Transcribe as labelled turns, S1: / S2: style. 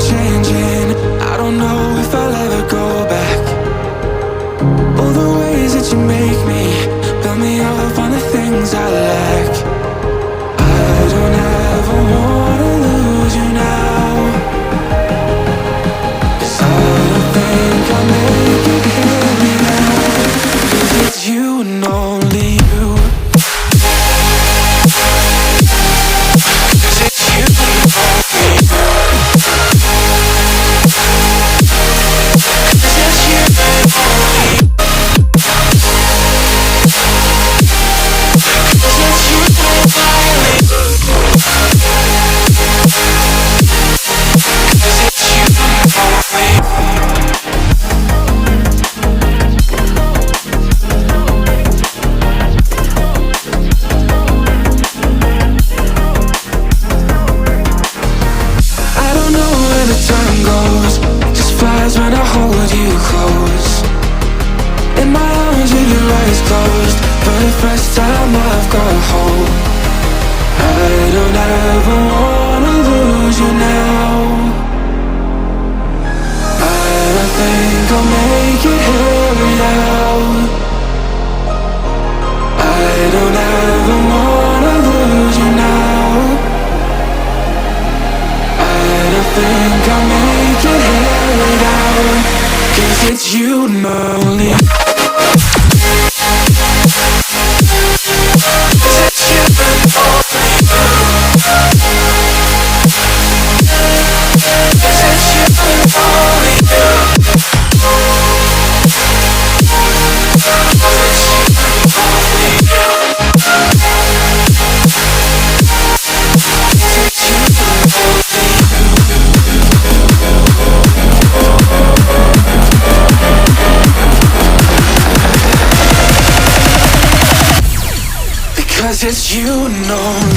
S1: changing. I don't know if I'll ever go back. All the ways that you make me, build me up on the things I lack. I don't ever wanna lose you now, 'cause I don't think I'll make it here without. 'Cause it's you and only you. When I hold you close in my arms with your eyes closed, for the first time I've got hope. I don't ever wanna lose you now. I don't think I'll make it here without. I don't ever wanna lose you now. I don't think I'll make it here without. 'Cause it's you and only. Because it's you and only.